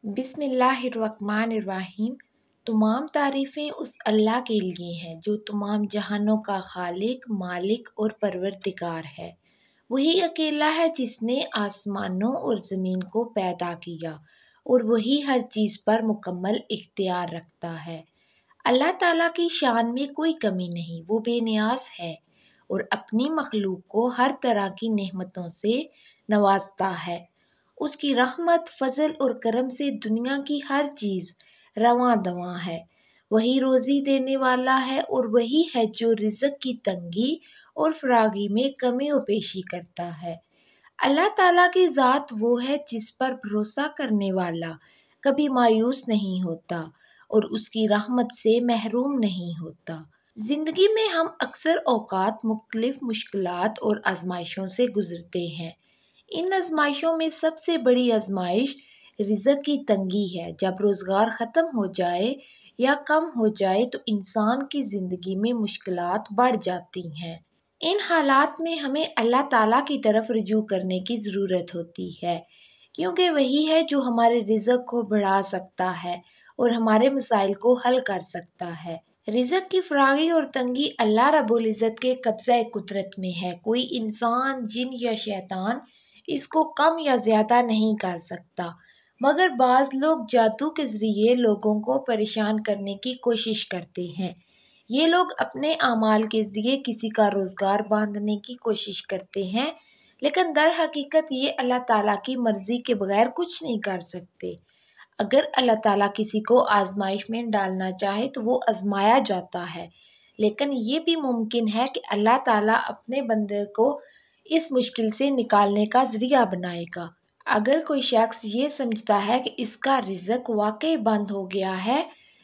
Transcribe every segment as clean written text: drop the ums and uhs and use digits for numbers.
بسم اللہ الرحمن الرحیم۔ تمام تعریفیں اس اللہ کے لیے ہیں جو تمام جہانوں کا خالق، مالک اور پروردگار ہے۔ وہی اکیلا ہے جس نے آسمانوں اور زمین کو پیدا کیا اور وہی ہر چیز پر مکمل اختیار رکھتا ہے۔ اللہ تعالیٰ کی شان میں کوئی کمی نہیں، وہ بے نیاز ہے اور اپنی مخلوق کو ہر طرح کی نعمتوں سے نوازتا ہے۔ اس کی رحمت، فضل اور کرم سے دنیا کی ہر چیز رواں دواں ہے۔ وہی روزی دینے والا ہے اور وہی ہے جو رزق کی تنگی اور فراغی میں کمی و بیشی کرتا ہے۔ اللہ تعالیٰ کی ذات وہ ہے جس پر بھروسہ کرنے والا کبھی مایوس نہیں ہوتا اور اس کی رحمت سے محروم نہیں ہوتا۔ زندگی میں ہم اکثر اوقات مختلف مشکلات اور آزمائشوں سے گزرتے ہیں۔ ان آزمائشوں میں سب سے بڑی آزمائش رزق کی تنگی ہے۔ جب روزگار ختم ہو جائے یا کم ہو جائے تو انسان کی زندگی میں مشکلات بڑھ جاتی ہیں۔ ان حالات میں ہمیں اللہ تعالیٰ کی طرف رجوع کرنے کی ضرورت ہوتی ہے، کیونکہ وہی ہے جو ہمارے رزق کو بڑھا سکتا ہے اور ہمارے مسائل کو حل کر سکتا ہے۔ رزق کی فراغی اور تنگی اللہ رب العزت کے قبضہ قدرت میں ہے۔ کوئی انسان، جن یا شیطان اس کو کم یا زیادہ نہیں کر سکتا، مگر بعض لوگ جادو کے ذریعے لوگوں کو پریشان کرنے کی کوشش کرتے ہیں۔ یہ لوگ اپنے اعمال کے ذریعے کسی کا روزگار باندھنے کی کوشش کرتے ہیں، لیکن در حقیقت یہ اللہ تعالیٰ کی مرضی کے بغیر کچھ نہیں کر سکتے۔ اگر اللہ تعالیٰ کسی کو آزمائش میں ڈالنا چاہے تو وہ آزمایا جاتا ہے، لیکن یہ بھی ممکن ہے کہ اللہ تعالیٰ اپنے بندے کو اس مشکل سے نکالنے کا ذریعہ بنائے گا۔ اگر کوئی شخص یہ سمجھتا ہے کہ اس کا رزق واقعی بند ہو گیا ہے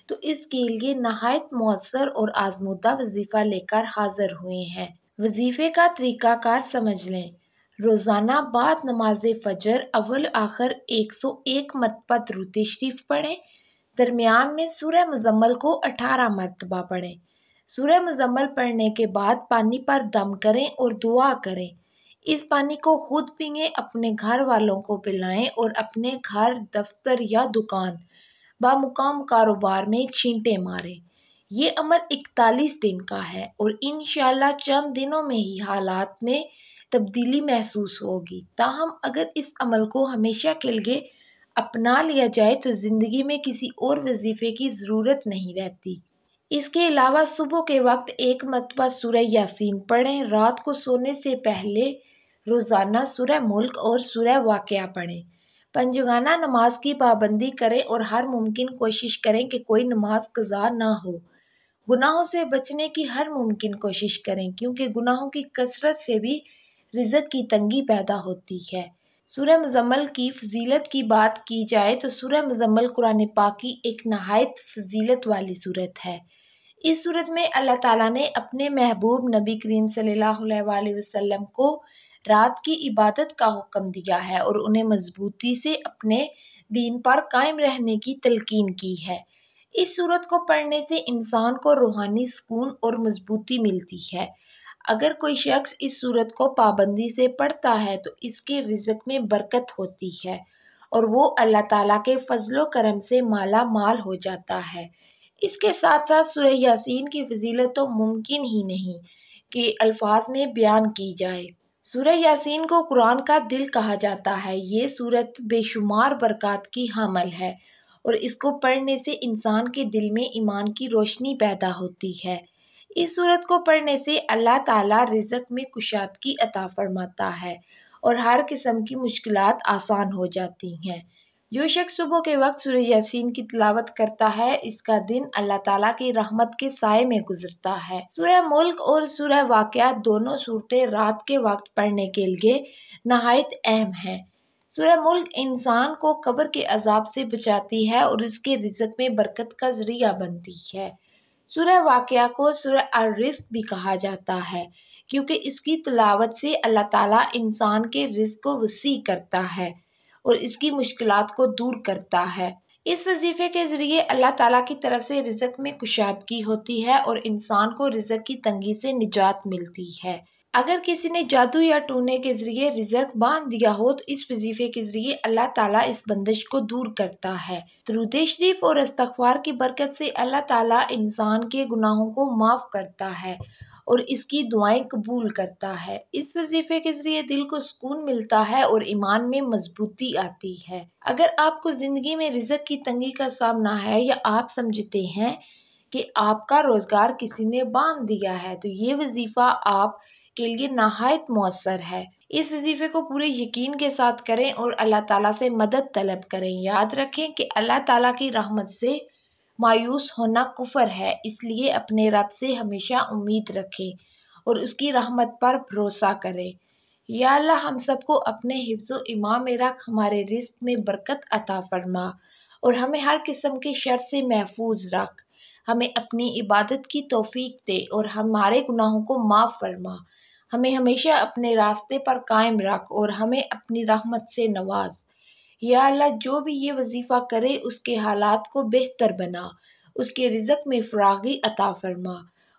تو اس کے لیے نہایت مؤثر اور آزمودہ وظیفہ لے کر حاضر ہوئے ہیں۔ وظیفے کا طریقہ کار سمجھ لیں۔ روزانہ بعد نماز فجر اول آخر 101 مرتبہ درود شریف پڑھیں۔ درمیان میں سورہ مزمل کو 18 مرتبہ پڑھیں۔ سورہ مزمل پڑھنے کے بعد پانی پر دم کریں اور دعا کریں۔ اس پانی کو خود پئیں، اپنے گھر والوں کو پلائیں اور اپنے گھر، دفتر یا دکان بامقام کاروبار میں چھینٹے ماریں۔ یہ عمل 41 دن کا ہے اور انشاءاللہ چند دنوں میں ہی حالات میں تبدیلی محسوس ہوگی۔ تاہم اگر اس عمل کو ہمیشہ کے لیے اپنا لیا جائے تو زندگی میں کسی اور وظیفے کی ضرورت نہیں رہتی۔ اس کے علاوہ صبح کے وقت 1 مرتبہ سورہ یاسین پڑھیں۔ رات کو سونے سے پہلے روزانہ سورہ ملک اور سورہ واقعہ پڑھیں۔ پنجگانہ نماز کی پابندی کریں اور ہر ممکن کوشش کریں کہ کوئی نماز قضا نہ ہو۔ گناہوں سے بچنے کی ہر ممکن کوشش کریں، کیونکہ گناہوں کی کثرت سے بھی رزق کی تنگی پیدا ہوتی ہے۔ سورہ مزمل کی فضیلت کی بات کی جائے تو سورہ مزمل قرآن پاک کی ایک نہایت فضیلت والی سورت ہے۔ اس سورت میں اللہ تعالیٰ نے اپنے محبوب نبی کریم صلی اللہ علیہ وآلہ وسلم کو رات کی عبادت کا حکم دیا ہے اور انہیں مضبوطی سے اپنے دین پر قائم رہنے کی تلقین کی ہے۔ اس سورت کو پڑھنے سے انسان کو روحانی سکون اور مضبوطی ملتی ہے۔ اگر کوئی شخص اس سورت کو پابندی سے پڑھتا ہے تو اس کے رزق میں برکت ہوتی ہے اور وہ اللہ تعالیٰ کے فضل و کرم سے مالا مال ہو جاتا ہے۔ اس کے ساتھ ساتھ سورہ یاسین کی فضیلت تو ممکن ہی نہیں کہ الفاظ میں بیان کی جائے۔ سورہ یاسین کو قرآن کا دل کہا جاتا ہے۔ یہ سورت بے شمار برکات کی حامل ہے اور اس کو پڑھنے سے انسان کے دل میں ایمان کی روشنی پیدا ہوتی ہے۔ اس سورت کو پڑھنے سے اللہ تعالیٰ رزق میں کشادگی عطا فرماتا ہے اور ہر قسم کی مشکلات آسان ہو جاتی ہیں۔ جو شخص صبح کے وقت سورہ یاسین کی تلاوت کرتا ہے، اس کا دن اللہ تعالیٰ کی رحمت کے سائے میں گزرتا ہے۔ سورہ ملک اور سورہ واقعہ دونوں صورتیں رات کے وقت پڑھنے کے لیے نہایت اہم ہیں۔ سورہ ملک انسان کو قبر کے عذاب سے بچاتی ہے اور اس کے رزق میں برکت کا ذریعہ بنتی ہے۔ سورہ واقعہ کو سورہ الرزق بھی کہا جاتا ہے، کیونکہ اس کی تلاوت سے اللہ تعالیٰ انسان کے رزق کو وسیع کرتا ہے اور اس کی مشکلات کو دور کرتا ہے۔ اس وظیفے کے ذریعے اللہ تعالیٰ کی طرف سے رزق میں کشادگی ہوتی ہے اور انسان کو رزق کی تنگی سے نجات ملتی ہے۔ اگر کسی نے جادو یا ٹونے کے ذریعے رزق باندھ دیا ہو تو اس وظیفے کے ذریعے اللہ تعالیٰ اس بندش کو دور کرتا ہے۔ درود شریف اور استغفار کی برکت سے اللہ تعالیٰ انسان کے گناہوں کو معاف کرتا ہے اور اس کی دعائیں قبول کرتا ہے۔ اس وظیفے کے ذریعے دل کو سکون ملتا ہے اور ایمان میں مضبوطی آتی ہے۔ اگر آپ کو زندگی میں رزق کی تنگی کا سامنا ہے یا آپ سمجھتے ہیں کہ آپ کا روزگار کسی نے باندھ دیا ہے تو یہ وظیفہ آپ کے لیے نہایت مؤثر ہے۔ اس وظیفے کو پورے یقین کے ساتھ کریں اور اللہ تعالیٰ سے مدد طلب کریں۔ یاد رکھیں کہ اللہ تعالیٰ کی رحمت سے مایوس ہونا کفر ہے، اس لیے اپنے رب سے ہمیشہ امید رکھیں اور اس کی رحمت پر بھروسہ کریں۔ یا اللہ ہم سب کو اپنے حفظ و ایمان میں رکھ، ہمارے رزق میں برکت عطا فرما اور ہمیں ہر قسم کے شر سے محفوظ رکھ۔ ہمیں اپنی عبادت کی توفیق دے اور ہمارے گناہوں کو معاف فرما۔ ہمیں ہمیشہ اپنے راستے پر قائم رکھ اور ہمیں اپنی رحمت سے نواز۔ یا اللہ جو بھی یہ وظیفہ کرے اس کے حالات کو بہتر بنا، اس کے رزق میں فراغی عطا فرما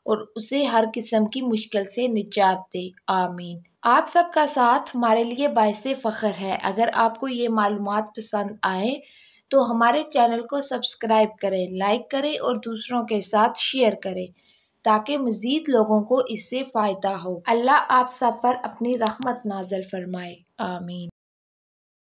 اور اسے ہر قسم کی مشکل سے نجات دے، آمین۔ آپ سب کا ساتھ ہمارے لیے باعث فخر ہے۔ اگر آپ کو یہ معلومات پسند آئیں تو ہمارے چینل کو سبسکرائب کریں، لائک کریں اور دوسروں کے ساتھ شیئر کریں تاکہ مزید لوگوں کو اس سے فائدہ ہو۔ اللہ آپ سب پر اپنی رحمت نازل فرمائے، آمین۔